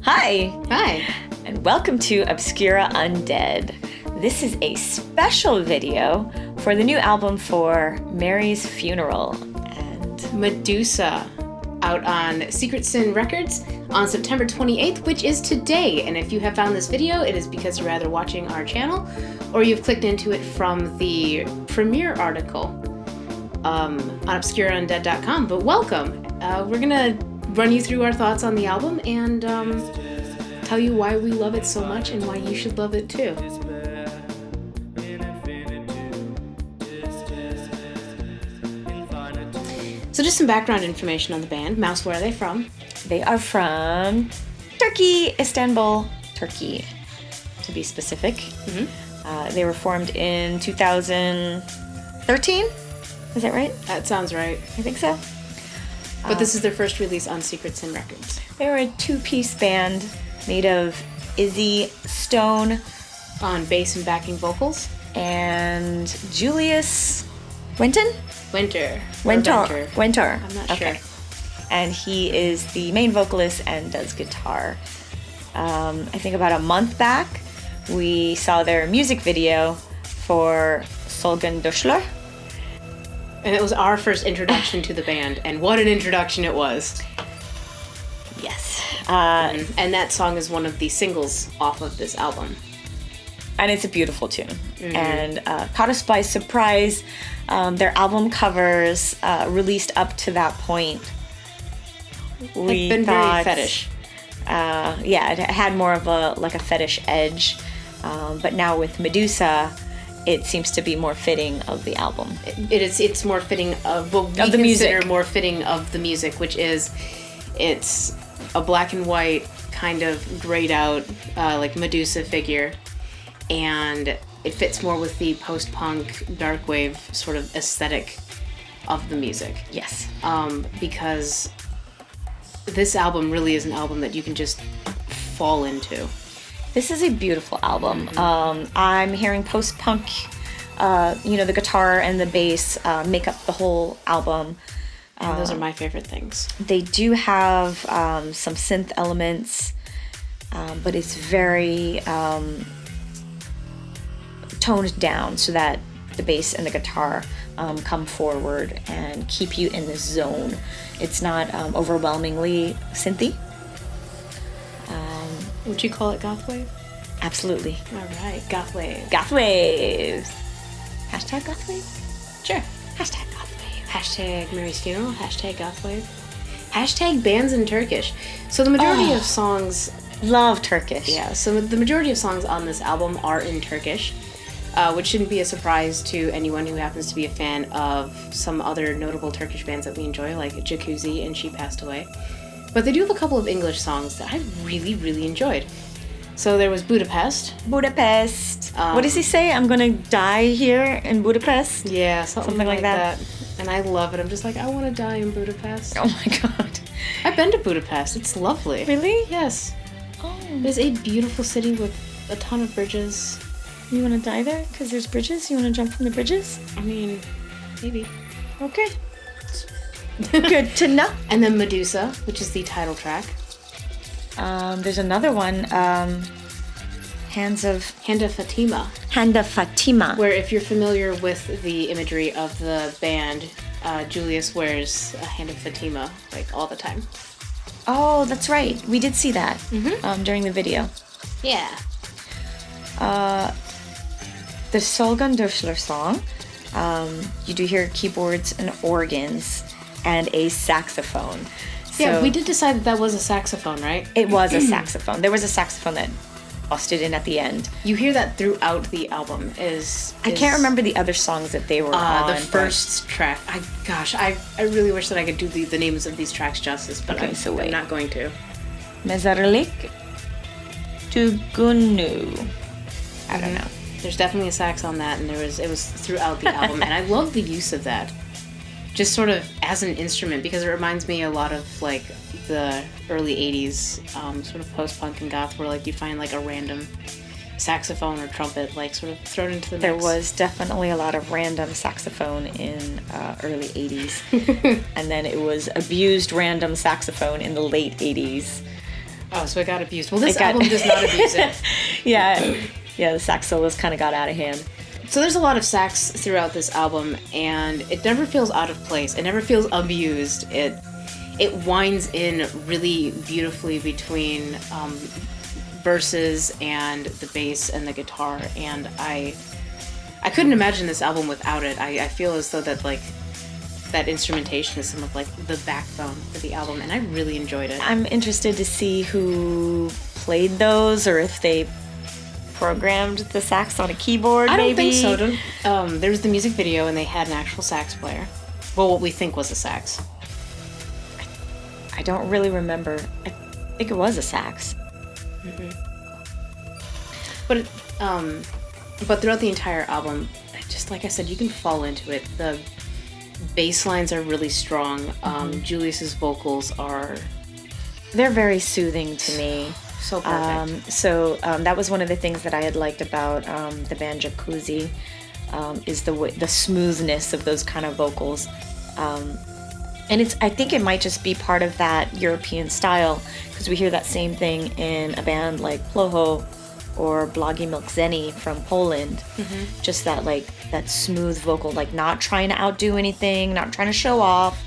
Hi! Hi! And welcome to Obscura Undead. This is a special video for the new album for Mary's Funeral and Medusa, out on Secret Sin Records on September 28th, which is today. And if you have found this video, it is because you're either watching our channel or you've clicked into it from the premiere article on obscuraundead.com. But welcome! We're gonna run you through our thoughts on the album and tell you why we love it so much and why you should love it too. So just some background information on the band. Mouse, where are they from? they are from Turkey, Istanbul, Turkey, to be specific. Mm-hmm. They were formed in 2013. Is that right? That sounds right. I think so. But this is their first release on Secret Sin Records. They were a two-piece band made of Izzy Stone On bass and backing vocals. and Julius Winton? Winter. Winter. I'm not sure. And he is the main vocalist and does guitar. I think about a month back, we saw their music video for Solgan Döschler. And it was our first introduction to the band, and what an introduction it was. Yes. And that song is one of the singles off of this album. And it's a beautiful tune. And caught us by surprise. Their album covers, released up to that point, we Had been thought, very fetish. it had more of a fetish edge. But now with Medusa, it seems to be more fitting of the album. It's more fitting of what we Of the consider music. more fitting of the music, which is it's a black and white kind of grayed out like Medusa figure, and it fits more with the post-punk dark wave sort of aesthetic of the music. Yes. Because this album really is an album that you can just fall into. This is a beautiful album. I'm hearing post-punk, the guitar and the bass make up the whole album. And those are my favorite things. They do have some synth elements, but it's very toned down so that the bass and the guitar come forward and keep you in the zone. It's not overwhelmingly synthy. Would you call it goth wave? Absolutely. All right, goth wave. Goth waves. Hashtag goth wave? Sure. Hashtag goth wave. Hashtag Mary's Funeral. Hashtag goth wave. Hashtag bands in Turkish. So the majority of songs... Love Turkish. Yeah, so the majority of songs on this album are in Turkish, which shouldn't be a surprise to anyone who happens to be a fan of some other notable Turkish bands that we enjoy, like Jacuzzi and She Passed Away. But they do have a couple of English songs that I really, really enjoyed. So there was Budapest. Budapest. What does he say? I'm gonna die here in Budapest? Yeah, something like that. And I love it. I'm just like, I want to die in Budapest. Oh my god. I've been to Budapest. It's lovely. Really? Yes. Oh. It's a beautiful city with a ton of bridges. You wanna die there? Because there's bridges? You wanna jump from the bridges? I mean, maybe. Okay. Good to know. And then Medusa, which is the title track. There's another one, Hand of Fatima. Fatima. Where if you're familiar with the imagery of the band, Julius wears a Hand of Fatima, like, all the time. Oh, that's right. We did see that during the video. Yeah. The Solgan Döschler song, you do hear keyboards and organs and a saxophone. Yeah, So we did decide that was a saxophone, right? It was a saxophone. There was a saxophone that busted in at the end. You hear that throughout the album. I can't remember the other songs that they were on. The first track. I really wish that I could do the names of these tracks justice, but Okay, so wait. I'm not going to. Mezarlik Tugunu. I don't know. There's definitely a sax on that, and it was throughout the album, and I love the use of that, just sort of as an instrument, because it reminds me a lot of like the early '80s sort of post-punk and goth, where like you find like a random saxophone or trumpet like sort of thrown into the mix. There was definitely a lot of random saxophone in early 80s. And then it was abused random saxophone in the late 80s. Oh, so it got abused. Well, this album does not abuse it. Yeah, the sax solos kind of got out of hand. So there's a lot of sax throughout this album, and it never feels out of place. It never feels abused. It winds in really beautifully between verses and the bass and the guitar, and I couldn't imagine this album without it. I feel as though that instrumentation is some of the backbone for the album, and I really enjoyed it. I'm interested to see who played those, or if they programmed the sax on a keyboard. I don't think so. There was the music video, and they had an actual sax player. Well, what we think was a sax. I don't really remember. I think it was a sax. Mm-hmm. But throughout the entire album, just like I said, you can fall into it. The bass lines are really strong. Julius's vocals they're very soothing to me. So perfect. That was one of the things that I had liked about the band Jacuzzi, is the smoothness of those kind of vocals. And I think it might just be part of that European style, because we hear that same thing in a band like Ploho or Blagi Milczeni from Poland. Mm-hmm. Just that smooth vocal, not trying to outdo anything, not trying to show off,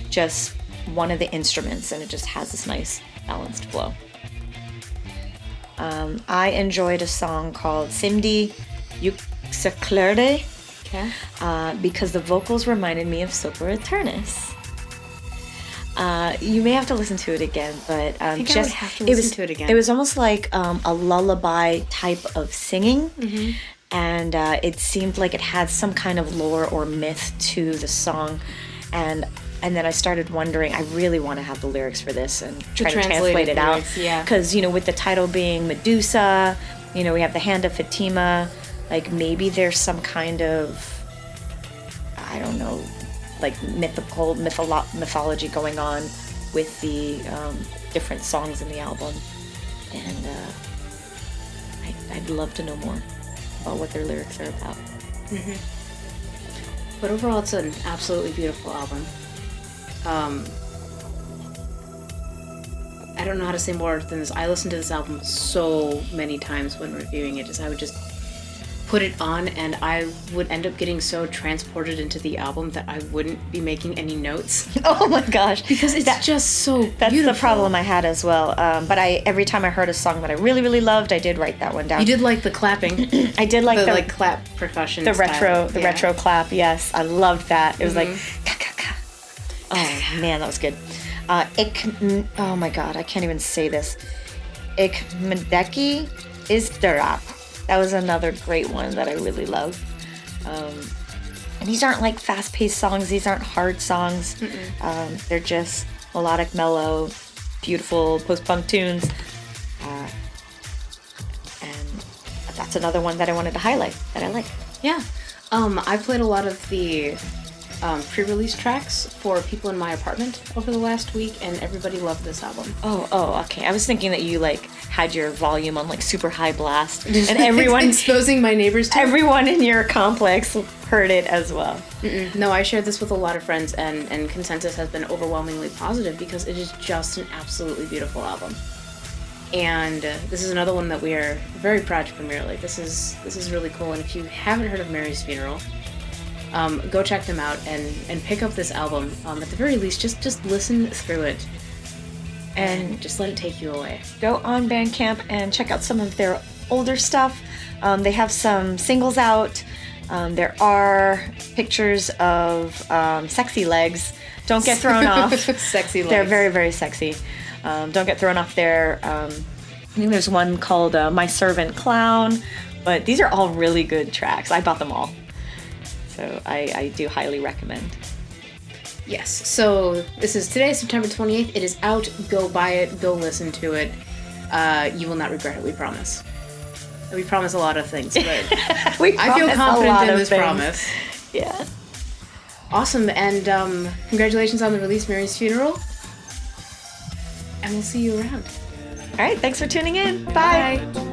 just one of the instruments, and it just has this nice balanced flow. I enjoyed a song called Simdi Yükseklerde, because the vocals reminded me of Sopra Aeternus. You may have to listen to it again, but I would have to listen to it again. It was almost like a lullaby type of singing, mm-hmm. and it seemed like it had some kind of lore or myth to the song, and then I started wondering, I really want to have the lyrics for this and try to translate it out. Because, with the title being Medusa, we have the hand of Fatima, maybe there's some kind of, I don't know, mythology going on with the different songs in the album. And I'd love to know more about what their lyrics are about. Mm-hmm. But overall, it's an absolutely beautiful album. I don't know how to say more than this. I listened to this album so many times when reviewing it. I would just put it on, and I would end up getting so transported into the album that I wouldn't be making any notes. Oh my gosh. Because it's just so That's beautiful. the problem I had as well. But every time I heard a song that I really, really loved, I did wrate that one down. You did like the clapping. I did like the clap percussion The style. retro clap, yes. I loved that. It was ka-ka-ka. Oh man, that was good. Oh my god, I can't even say this. Ikmedeki is Darap. That was another great one that I really love. And these aren't fast-paced songs. These aren't hard songs. They're just melodic, mellow, beautiful post-punk tunes. And that's another one that I wanted to highlight that I like. Yeah. I played a lot of the pre-release tracks for people in my apartment over the last week, and everybody loved this album. Oh, okay. I was thinking that you had your volume on super high blast, and everyone exposing my neighbors to everyone in your complex heard it as well. No, I shared this with a lot of friends, and consensus has been overwhelmingly positive because it is just an absolutely beautiful album. And this is another one that we are very proud to premiere. This is really cool. And if you haven't heard of Mary's Funeral, go check them out and pick up this album. At the very least, just listen through it and just let it take you away. Go on Bandcamp and check out some of their older stuff. They have some singles out. There are pictures of sexy legs. Don't get thrown off. Sexy legs. They're very, very sexy. Don't get thrown off there. I think there's one called My Servant Clown. But these are all really good tracks. I bought them all. So I do highly recommend. Yes. So this is today, September 28th. It is out. Go buy it. Go listen to it. You will not regret it. We promise. We promise a lot of things, but I feel confident in this promise. Yeah. Awesome. And congratulations on the release, Mary's Funeral. And we'll see you around. All right. Thanks for tuning in. Bye. Bye.